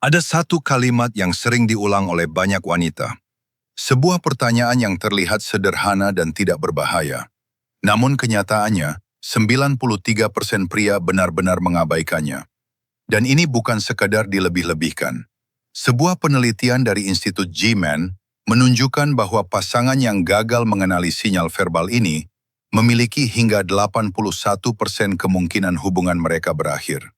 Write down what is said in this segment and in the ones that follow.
Ada satu kalimat yang sering diulang oleh banyak wanita. Sebuah pertanyaan yang terlihat sederhana dan tidak berbahaya. Namun kenyataannya, 93% pria benar-benar mengabaikannya. Dan ini bukan sekadar dilebih-lebihkan. Sebuah penelitian dari Institut G-Man menunjukkan bahwa pasangan yang gagal mengenali sinyal verbal ini memiliki hingga 81% kemungkinan hubungan mereka berakhir.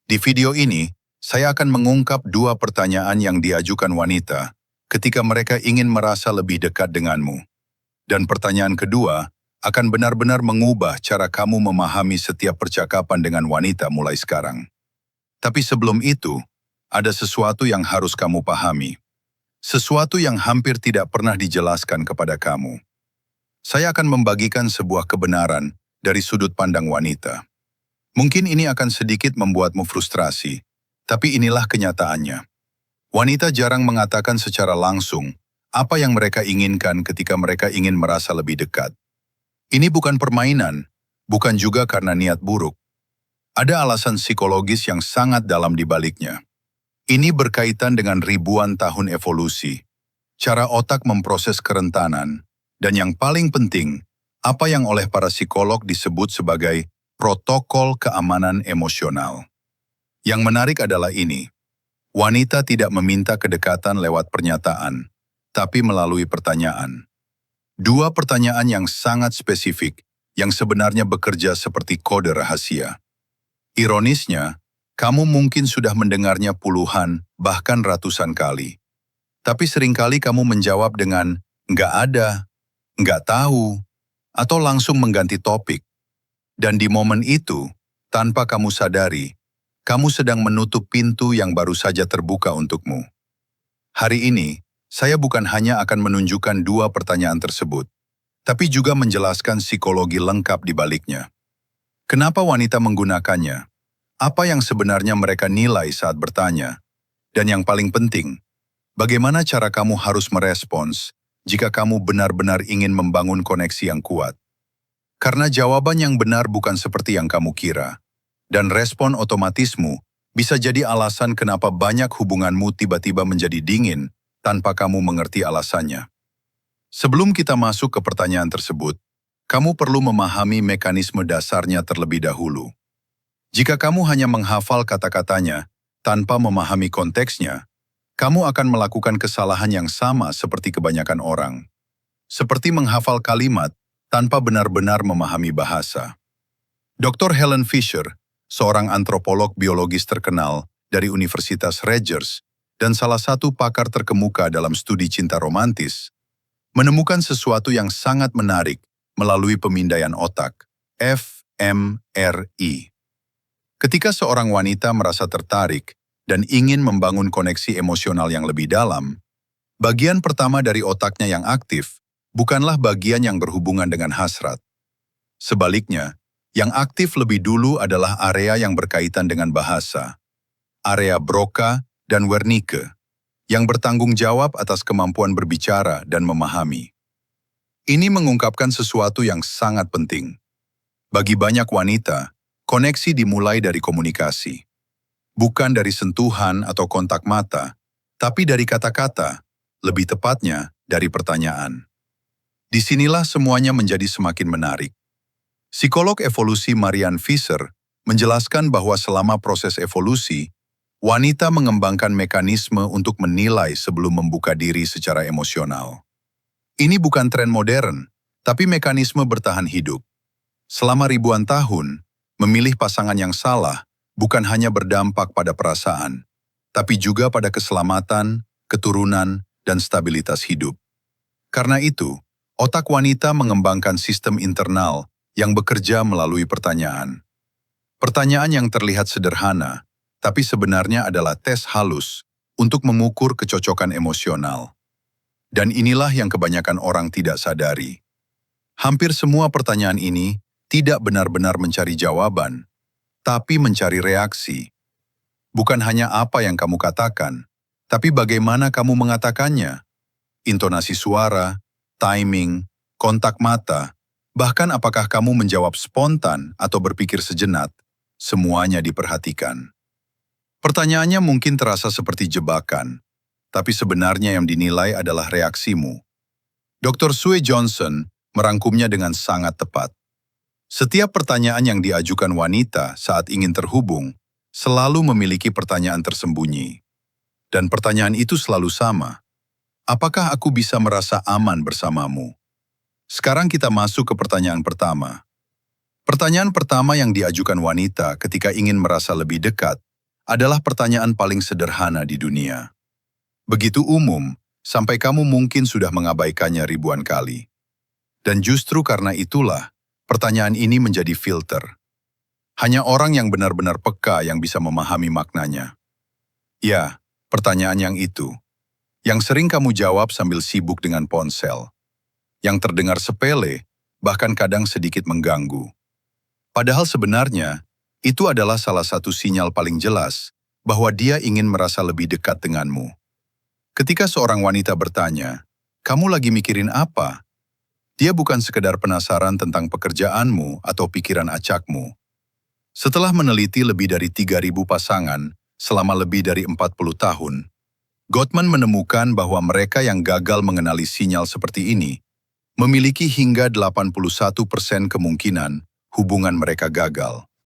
Di video ini, saya akan mengungkap dua pertanyaan yang diajukan wanita ketika mereka ingin merasa lebih dekat denganmu. Dan pertanyaan kedua akan benar-benar mengubah cara kamu memahami setiap percakapan dengan wanita mulai sekarang. Tapi sebelum itu, ada sesuatu yang harus kamu pahami. Sesuatu yang hampir tidak pernah dijelaskan kepada kamu. Saya akan membagikan sebuah kebenaran dari sudut pandang wanita. Mungkin ini akan sedikit membuatmu frustrasi, tapi inilah kenyataannya. Wanita jarang mengatakan secara langsung apa yang mereka inginkan ketika mereka ingin merasa lebih dekat. Ini bukan permainan, bukan juga karena niat buruk. Ada alasan psikologis yang sangat dalam di baliknya. Ini berkaitan dengan ribuan tahun evolusi, cara otak memproses kerentanan, dan yang paling penting, apa yang oleh para psikolog disebut sebagai protokol keamanan emosional. Yang menarik adalah ini, wanita tidak meminta kedekatan lewat pernyataan, tapi melalui pertanyaan. Dua pertanyaan yang sangat spesifik, yang sebenarnya bekerja seperti kode rahasia. Ironisnya, kamu mungkin sudah mendengarnya puluhan, bahkan ratusan kali. Tapi seringkali kamu menjawab dengan, nggak ada, nggak tahu, atau langsung mengganti topik. Dan di momen itu, tanpa kamu sadari, kamu sedang menutup pintu yang baru saja terbuka untukmu. Hari ini, saya bukan hanya akan menunjukkan dua pertanyaan tersebut, tapi juga menjelaskan psikologi lengkap di baliknya. Kenapa wanita menggunakannya? Apa yang sebenarnya mereka nilai saat bertanya? Dan yang paling penting, bagaimana cara kamu harus merespons jika kamu benar-benar ingin membangun koneksi yang kuat? Karena jawaban yang benar bukan seperti yang kamu kira. Dan respon otomatismu bisa jadi alasan kenapa banyak hubunganmu tiba-tiba menjadi dingin tanpa kamu mengerti alasannya. Sebelum kita masuk ke pertanyaan tersebut, kamu perlu memahami mekanisme dasarnya terlebih dahulu. Jika kamu hanya menghafal kata-katanya tanpa memahami konteksnya, kamu akan melakukan kesalahan yang sama seperti kebanyakan orang. Seperti menghafal kalimat tanpa benar-benar memahami bahasa. Dr. Helen Fisher, seorang antropolog biologis terkenal dari Universitas Rutgers dan salah satu pakar terkemuka dalam studi cinta romantis, menemukan sesuatu yang sangat menarik melalui pemindaian otak, fMRI. Ketika seorang wanita merasa tertarik dan ingin membangun koneksi emosional yang lebih dalam, bagian pertama dari otaknya yang aktif bukanlah bagian yang berhubungan dengan hasrat. Sebaliknya, yang aktif lebih dulu adalah area yang berkaitan dengan bahasa, area Broca dan Wernicke, yang bertanggung jawab atas kemampuan berbicara dan memahami. Ini mengungkapkan sesuatu yang sangat penting. Bagi banyak wanita, koneksi dimulai dari komunikasi. Bukan dari sentuhan atau kontak mata, tapi dari kata-kata, lebih tepatnya dari pertanyaan. Disinilah semuanya menjadi semakin menarik. Psikolog evolusi Marianne Fisher menjelaskan bahwa selama proses evolusi, wanita mengembangkan mekanisme untuk menilai sebelum membuka diri secara emosional. Ini bukan tren modern, tapi mekanisme bertahan hidup. Selama ribuan tahun, memilih pasangan yang salah bukan hanya berdampak pada perasaan, tapi juga pada keselamatan, keturunan, dan stabilitas hidup. Karena itu, otak wanita mengembangkan sistem internal yang bekerja melalui pertanyaan. Pertanyaan yang terlihat sederhana, tapi sebenarnya adalah tes halus untuk mengukur kecocokan emosional. Dan inilah yang kebanyakan orang tidak sadari. Hampir semua pertanyaan ini tidak benar-benar mencari jawaban, tapi mencari reaksi. Bukan hanya apa yang kamu katakan, tapi bagaimana kamu mengatakannya. Intonasi suara, timing, kontak mata, bahkan apakah kamu menjawab spontan atau berpikir sejenak, semuanya diperhatikan. Pertanyaannya mungkin terasa seperti jebakan, tapi sebenarnya yang dinilai adalah reaksimu. Dr. Sue Johnson merangkumnya dengan sangat tepat. Setiap pertanyaan yang diajukan wanita saat ingin terhubung selalu memiliki pertanyaan tersembunyi. Dan pertanyaan itu selalu sama. Apakah aku bisa merasa aman bersamamu? Sekarang kita masuk ke pertanyaan pertama. Pertanyaan pertama yang diajukan wanita ketika ingin merasa lebih dekat adalah pertanyaan paling sederhana di dunia. Begitu umum, sampai kamu mungkin sudah mengabaikannya ribuan kali. Dan justru karena itulah, pertanyaan ini menjadi filter. Hanya orang yang benar-benar peka yang bisa memahami maknanya. Ya, pertanyaan yang itu. Yang sering kamu jawab sambil sibuk dengan ponsel. Yang terdengar sepele, bahkan kadang sedikit mengganggu. Padahal sebenarnya, itu adalah salah satu sinyal paling jelas bahwa dia ingin merasa lebih dekat denganmu. Ketika seorang wanita bertanya, "Kamu lagi mikirin apa?" Dia bukan sekedar penasaran tentang pekerjaanmu atau pikiran acakmu. Setelah meneliti lebih dari 3.000 pasangan selama lebih dari 40 tahun, Gottman menemukan bahwa mereka yang gagal mengenali sinyal seperti ini memiliki hingga 81% kemungkinan hubungan mereka gagal.